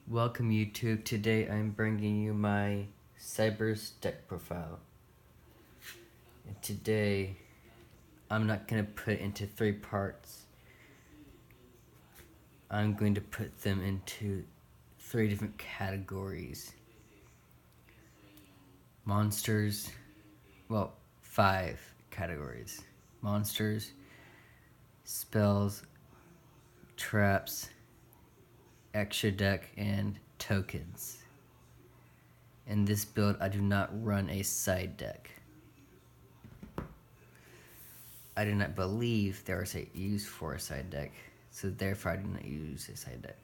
Welcome YouTube. Today I'm bringing you my cyberse deck profile. And today I'm not going to put it into 3 parts. I'm going to put them into 3 different categories. Monsters, well, 5 categories. Monsters, spells, traps, extra deck, and tokens. In this build I do not run a side deck. I do not believe there is a use for a side deck, so therefore I do not use a side deck.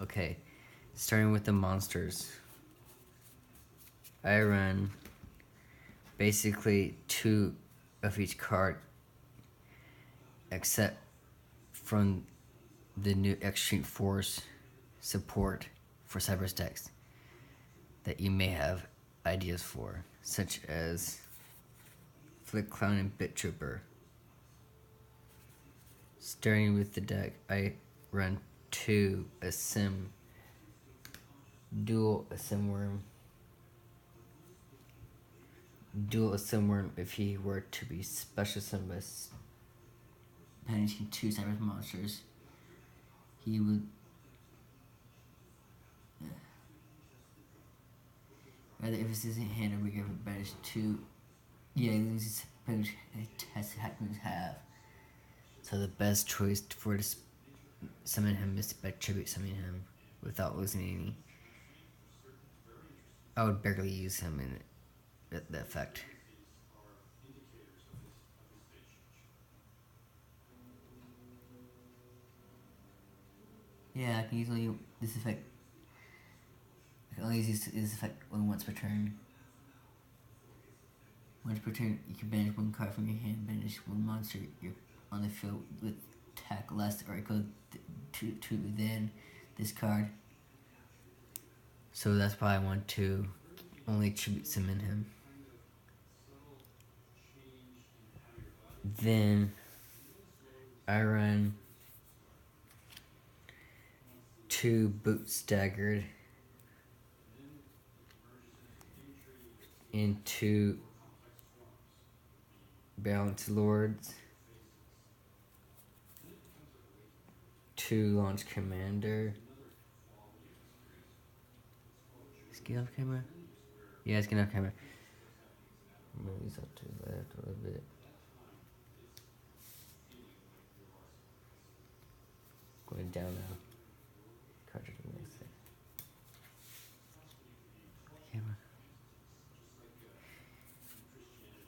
Okay, starting with the monsters. I run basically 2 of each card, except from the new Extreme Force support for cyberse decks that you may have ideas for, such as Flick Clown and Bit Trooper. Starting with the deck, I run 2 dual Asim Worm. Dual Asim Worm, if he were to be special summoned by banishing 2 cyberse monsters, he would rather if it's in hand or we can banish 2. Yeah, he loses has to have. So the best choice for to summon him is by tribute summoning him without losing any. I would barely use him in the effect. Yeah, I can easily this effect. I can only use this effect once per turn. Once per turn, you can banish 1 card from your hand, banish 1 monster you're on the field with attack less or equal to then this card. So that's why I want to only tribute summon him. Then I run 2 Boot Staggered into Balance Lords, 2 Launch Commander. Is it off camera? Yeah, it's off camera. Move these up to the left a little bit. Going down now. Cartridge next thing. Camera.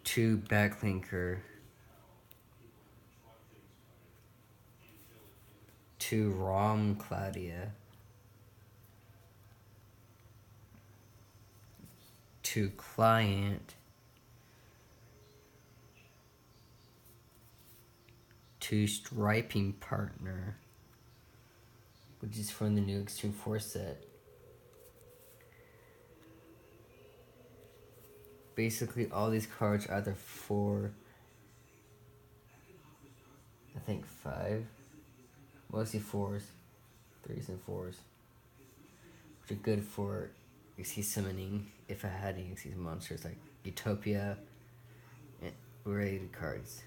2 Backlinker. 2 ROM Claudia. 2 Client. 2 Striping Partner, which is from the new Extreme Force set. Basically, all these cards are either for, I think 5, mostly 4s, 3s and 4s, which are good for XC summoning if I had any XC monsters like Utopia and related cards,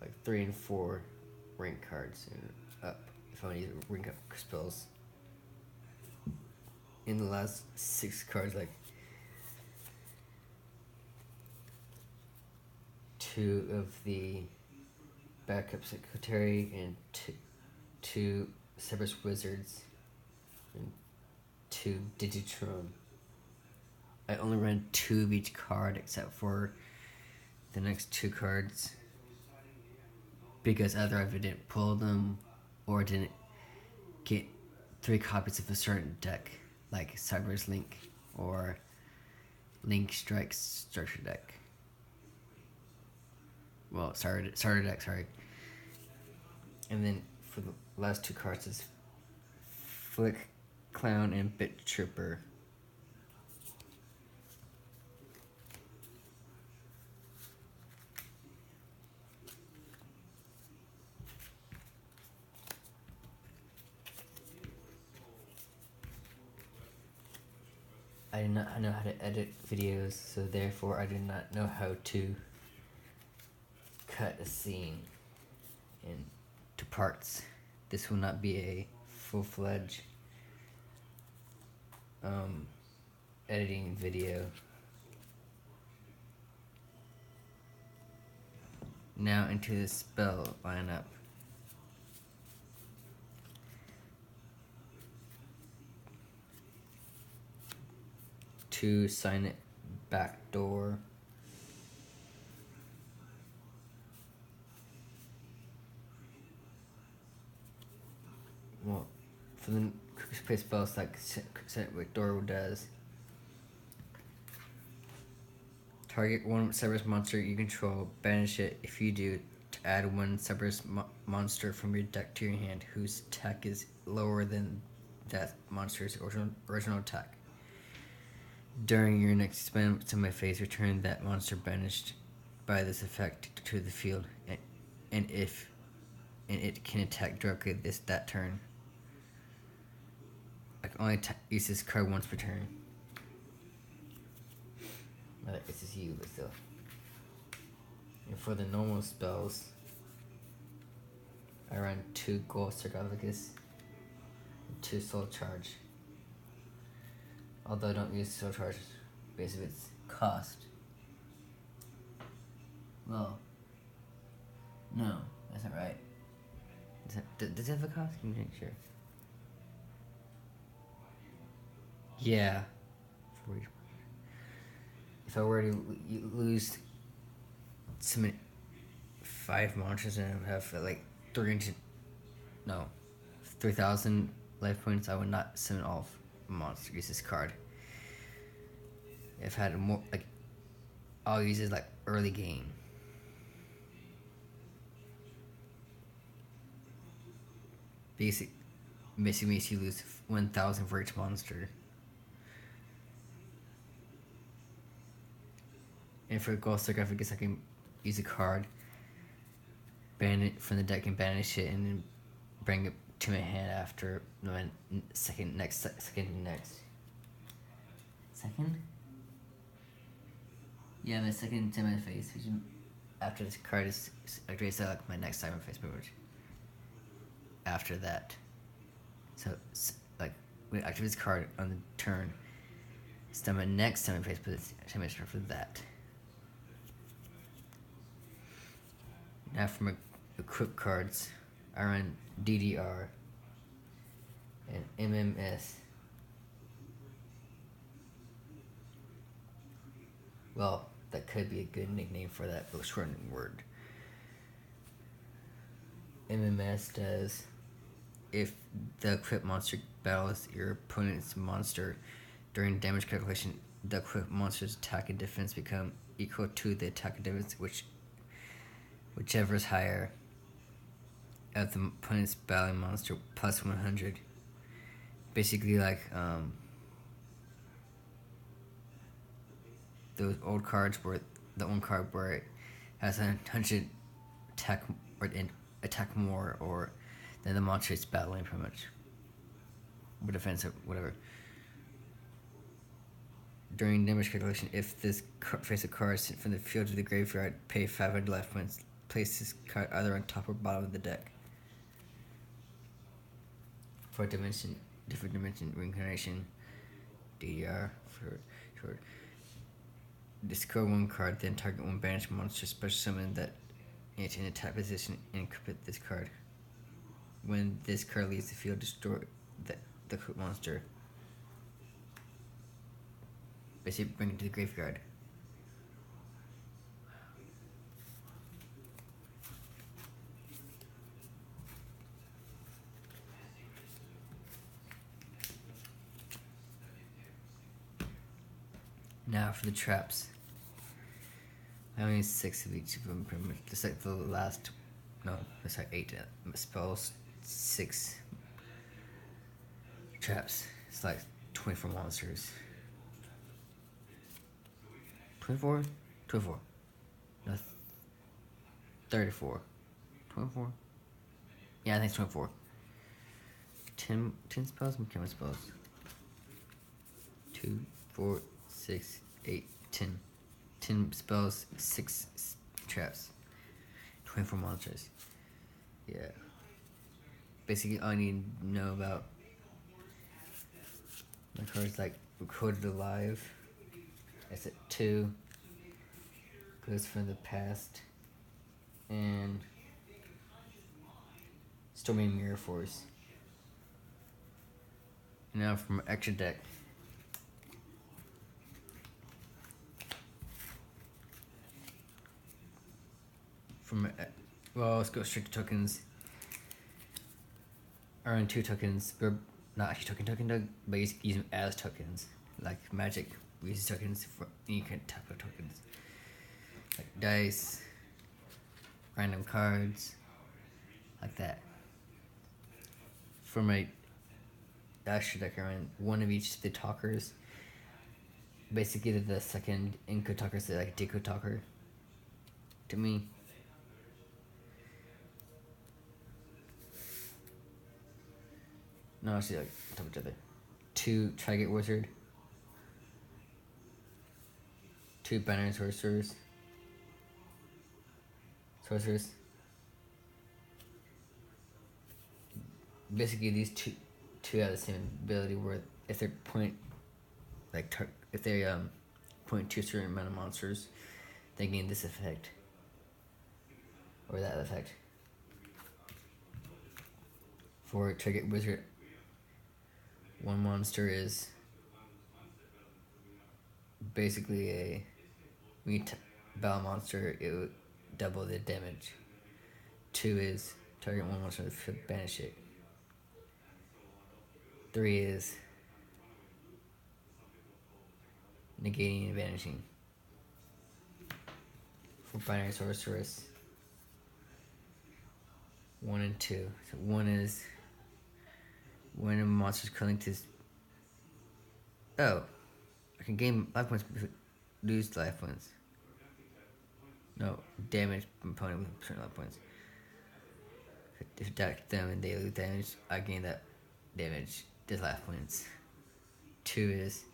like 3 and 4 rank cards and up if I want to use rank up spells. In the last 6 cards, like 2 of the backup secretary and 2 cyberse wizards and 2 Digitron. I only ran 2 of each card except for the next 2 cards because either I didn't pull them or didn't get 3 copies of a certain deck like Cyberse Link or Link Strike Structure Deck. Well, starter deck, sorry. And then for the last 2 cards is Flick Clown and Bit Trooper. I do not know how to edit videos, so therefore I do not know how to cut a scene into parts. This will not be a full-fledged editing video. Now into the spell lineup. To sign it backdoor. Well, for the play spells like sign it backdoor does. Target one cyberse monster you control, banish it. If you do, to add one cyberse monster from your deck to your hand whose attack is lower than that monster's original attack. During your next experience to my phase, return that monster banished by this effect to the field, and it can attack directly that turn. I can only use this card once per turn. It's just you, but still. And for the normal spells, I run 2 Gold Sarcophagus and 2 Soul Charge. Although I don't use Soul Charge based on its cost. Well, no, that's not right. Does it have a cost? Can you make sure? Yeah. If I were to lose 5 monsters and have like 3,000 life points, I would not summon all monsters. Use this card. If I had more, like, I'll use it like early game. Basically makes you lose 1,000 for each monster. And for Gold Sarcophagus, I can use a card, ban it from the deck and banish it, and then bring it to my hand after my second. Yeah, my second to my face, which after this card is activated, so like my next time face privilege. After that, so like when I activate this card on the turn, it's then my next time face, but it's for that. Now for my equip cards, I run DDR and MMS. Well, that could be a good nickname for that shortened word. MMS does, if the equipped monster battles your opponent's monster during damage calculation, the equipped monster's attack and defense become equal to the attack and defense whichever is higher of the opponent's battling monster plus 100. Basically like those old cards where the one card where it has 100 attack or attack more or than the monster it's battling pretty much. Or defense or whatever. During damage calculation, if this face a card sent from the field to the graveyard, pay 500 life points. Place this card either on top or bottom of the deck. For different dimension reincarnation, DDR for short. Discard 1 card, then target 1 banished monster, special summon that it's in attack position and equip this card. When this card leaves the field, destroy the equipped monster. Basically bring it to the graveyard. Now for the traps. I only use 6 of each of them pretty much. Just like the last, no, it's like 8 spells, 6 traps. It's like 24 monsters. 24? 24. No, 34. 24? Yeah, I think it's 24. 10 spells? I'm counting spells. 2, 4, 6, 8, 10. 10 spells, 6 traps, 24 monsters. Yeah. Basically, all I need to know about my cards like Recorded Alive. That's at 2. Goes from the past. And Stormy Mirror Force. Now from extra deck. Well, let's go straight to tokens. Earn 2 tokens, or not actually token, but you use them as tokens. Like Magic uses tokens, you can tap with tokens. Like dice, random cards, like that. For my extra deck, I ran 1 of each of the talkers. Basically, the second Inco talker is like a Deco talker to me. No, actually, like top of each other. 2 Trigate Wizard, 2 Banner Sorcerers. Basically, these two have the same ability where if they point if they point to a certain amount of monsters, they gain this effect or that effect. For Trigate Wizard, 1 monster is basically when you battle a monster, it would double the damage. 2 is target 1 monster to banish it. 3 is negating and vanishing. For Binary Sorceress, 1 and 2. So 1 is when a monster's curling to. Oh, I can gain life points, lose life points. No, damage opponent with certain life points. If attack them and they lose damage, I gain that damage, this life points. 2 is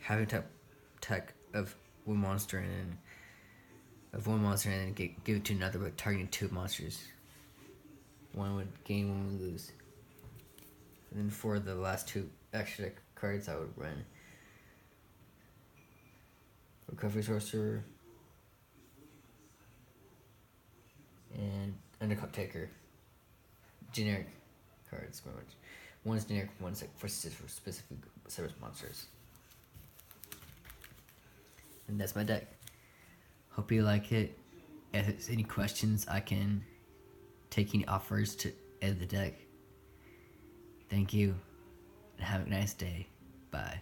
having attack of one monster and then give it to another, but targeting 2 monsters. 1 would gain, 1 would lose. And then for the last 2 extra cards, I would run Recovery Sorcerer and Undercut Taker. Generic cards, pretty much. 1's generic, 1's like for specific service monsters. And that's my deck. Hope you like it. If there's any questions, I can take any offers to edit the deck. Thank you, and have a nice day. Bye.